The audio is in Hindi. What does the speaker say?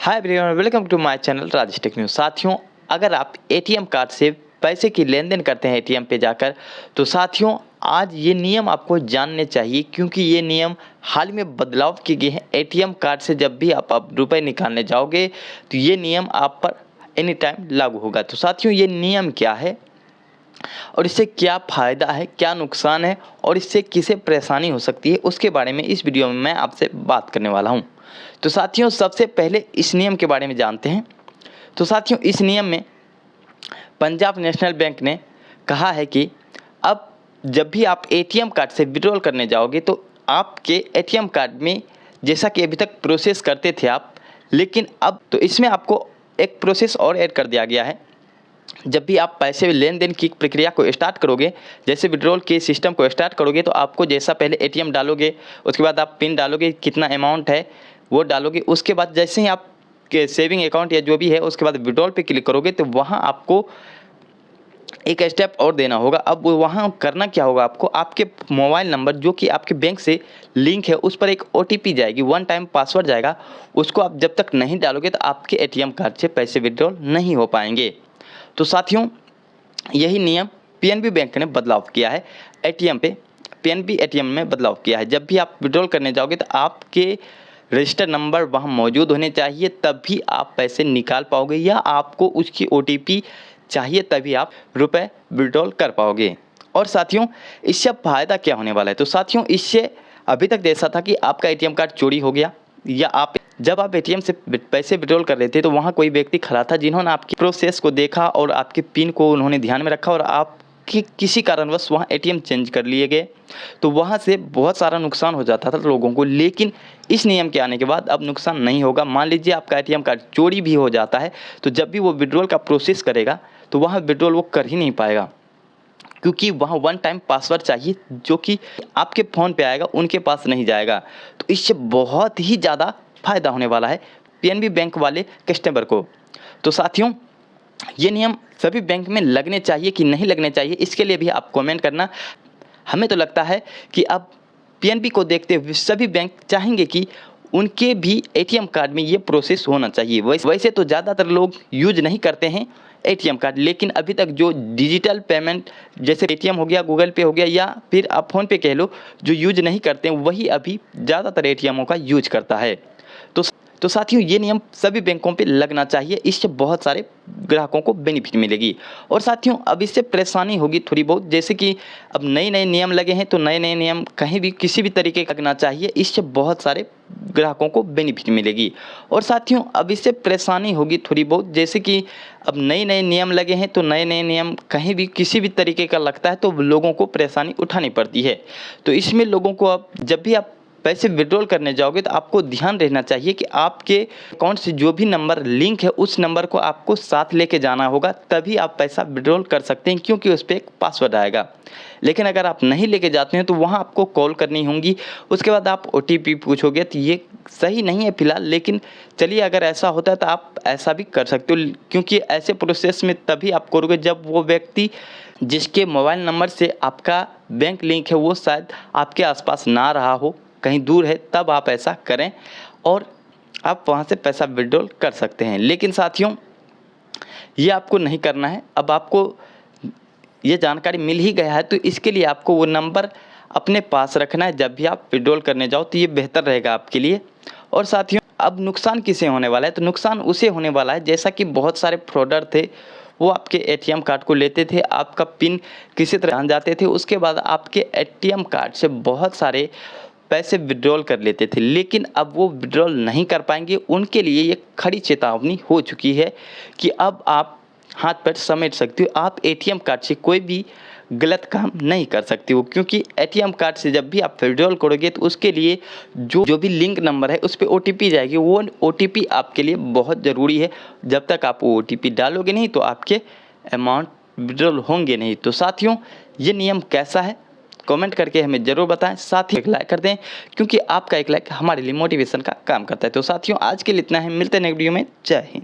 Hi everyone, welcome to my channel Rajesh tech news. साथियों, अगर आप एटीएम कार्ड से पैसे की लेन देन करते हैं एटीएम पे जाकर, तो साथियों आज ये नियम आपको जानने चाहिए, क्योंकि ये नियम हाल में बदलाव किए गए हैं। एटीएम कार्ड से जब भी आप रुपए निकालने जाओगे तो ये नियम आप पर एनी टाइम लागू होगा। तो साथियों, ये नियम क्या है और इससे क्या फ़ायदा है, क्या नुकसान है और इससे किसे परेशानी हो सकती है, उसके बारे में इस वीडियो में मैं आपसे बात करने वाला हूं। तो साथियों, सबसे पहले इस नियम के बारे में जानते हैं। तो साथियों, इस नियम में पंजाब नेशनल बैंक ने कहा है कि अब जब भी आप एटीएम कार्ड से विड्रॉल करने जाओगे तो आपके एटीएम कार्ड में, जैसा कि अभी तक प्रोसेस करते थे आप, लेकिन अब तो इसमें आपको एक प्रोसेस और ऐड कर दिया गया है। जब भी आप पैसे लेन देन की प्रक्रिया को स्टार्ट करोगे, जैसे विड्रॉल के सिस्टम को स्टार्ट करोगे, तो आपको जैसा पहले एटीएम डालोगे, उसके बाद आप पिन डालोगे, कितना अमाउंट है वो डालोगे। उसके बाद जैसे ही आप के सेविंग अकाउंट या जो भी है, उसके बाद विड्रॉल पे क्लिक करोगे तो वहाँ आपको एक स्टेप और देना होगा। अब वहाँ करना क्या होगा, आपको आपके मोबाइल नंबर जो कि आपके बैंक से लिंक है उस पर एक ओटीपी जाएगी, वन टाइम पासवर्ड जाएगा। उसको आप जब तक नहीं डालोगे तो आपके एटीएम कार्ड से पैसे विड्रॉल नहीं हो पाएंगे। तो साथियों, यही नियम पीएनबी बैंक ने बदलाव किया है एटीएम पे। पीएनबी एटीएम में बदलाव किया है, जब भी आप विड्रॉल करने जाओगे तो आपके रजिस्टर नंबर वहाँ मौजूद होने चाहिए, तब भी आप पैसे निकाल पाओगे, या आपको उसकी ओटीपी चाहिए तभी आप रुपए विड्रॉल कर पाओगे। और साथियों, इससे फ़ायदा क्या होने वाला है, तो साथियों इससे अभी तक जैसा था कि आपका एटीएम कार्ड चोरी हो गया, या आप जब आप एटीएम से पैसे विड्रॉल कर रहे थे तो वहाँ कोई व्यक्ति खड़ा था जिन्होंने आपकी प्रोसेस को देखा और आपके पिन को उन्होंने ध्यान में रखा और आपकी किसी कारणवश वहाँ एटीएम चेंज कर लिए गए, तो वहाँ से बहुत सारा नुकसान हो जाता था लोगों को। लेकिन इस नियम के आने के बाद अब नुकसान नहीं होगा। मान लीजिए आपका एटीएम कार्ड चोरी भी हो जाता है, तो जब भी वो विड्रॉल का प्रोसेस करेगा तो वहाँ विड्रॉल वो कर ही नहीं पाएगा, क्योंकि वहाँ वन टाइम पासवर्ड चाहिए जो कि आपके फ़ोन पे आएगा, उनके पास नहीं जाएगा। तो इससे बहुत ही ज़्यादा फ़ायदा होने वाला है पीएनबी बैंक वाले कस्टमर को। तो साथियों, ये नियम सभी बैंक में लगने चाहिए कि नहीं लगने चाहिए, इसके लिए भी आप कमेंट करना। हमें तो लगता है कि अब पीएनबी को देखते हुए सभी बैंक चाहेंगे कि उनके भी एटीएम कार्ड में ये प्रोसेस होना चाहिए। वैसे तो ज़्यादातर लोग यूज नहीं करते हैं एटीएम कार्ड, लेकिन अभी तक जो डिजिटल पेमेंट जैसे पेटीएम हो गया, गूगल पे हो गया, या फिर आप फ़ोन पे कह लो, जो यूज नहीं करते हैं वही अभी ज़्यादातर एटीएमों का यूज करता है। तो साथियों, ये नियम सभी बैंकों पे लगना चाहिए, इससे बहुत सारे ग्राहकों को बेनिफिट मिलेगी। और साथियों, अब इससे परेशानी होगी थोड़ी बहुत, जैसे कि अब नए नए नियम लगे हैं तो नए नए नियम कहीं भी किसी भी तरीके का लगना चाहिए, इससे बहुत सारे ग्राहकों को बेनिफिट मिलेगी। और साथियों, अब इससे परेशानी होगी थोड़ी बहुत, जैसे कि अब नए नए नियम लगे हैं तो नए नए नियम कहीं भी किसी भी तरीके का लगता है तो लोगों को परेशानी उठानी पड़ती है। तो इसमें लोगों को अब जब भी आप पैसे विड्रॉल करने जाओगे तो आपको ध्यान रहना चाहिए कि आपके अकाउंट से जो भी नंबर लिंक है उस नंबर को आपको साथ लेके जाना होगा, तभी आप पैसा विड्रॉल कर सकते हैं, क्योंकि उस पर एक पासवर्ड आएगा। लेकिन अगर आप नहीं लेके जाते हैं तो वहाँ आपको कॉल करनी होगी, उसके बाद आप ओटीपी पूछोगे, तो ये सही नहीं है फिलहाल। लेकिन चलिए, अगर ऐसा होता है तो आप ऐसा भी कर सकते हो, क्योंकि ऐसे प्रोसेस में तभी आप करोगे जब वो व्यक्ति जिसके मोबाइल नंबर से आपका बैंक लिंक है वो शायद आपके आसपास ना रहा हो, कहीं दूर है, तब आप ऐसा करें और आप वहाँ से पैसा विड्रॉल कर सकते हैं। लेकिन साथियों, ये आपको नहीं करना है। अब आपको ये जानकारी मिल ही गया है, तो इसके लिए आपको वो नंबर अपने पास रखना है। जब भी आप विड्रॉल करने जाओ तो ये बेहतर रहेगा आपके लिए। और साथियों, अब नुकसान किसे होने वाला है, तो नुकसान उसे होने वाला है जैसा कि बहुत सारे फ्रॉडर थे, वो आपके एटीएम कार्ड को लेते थे, आपका पिन किसी तरह जान जाते थे, उसके बाद आपके एटीएम कार्ड से बहुत सारे पैसे विड्रॉल कर लेते थे। लेकिन अब वो विड्रॉल नहीं कर पाएंगे। उनके लिए ये खड़ी चेतावनी हो चुकी है कि अब आप हाथ पैर समेट सकते हो, आप एटीएम कार्ड से कोई भी गलत काम नहीं कर सकते हो, क्योंकि एटीएम कार्ड से जब भी आप विड्रॉल करोगे तो उसके लिए जो भी लिंक नंबर है उस पर ओटीपी जाएगी। वो ओटीपी आपके लिए बहुत ज़रूरी है। जब तक आप वो ओटीपी डालोगे नहीं तो आपके अमाउंट विड्रॉल होंगे नहीं। तो साथियों, ये नियम कैसा है कमेंट करके हमें ज़रूर बताएं। साथ ही एक लाइक कर दें, क्योंकि आपका एक लाइक हमारे लिए मोटिवेशन का काम करता है। तो साथियों, आज के लिए इतना है, मिलते हैं नेक्स्ट वीडियो में। जय हिंद।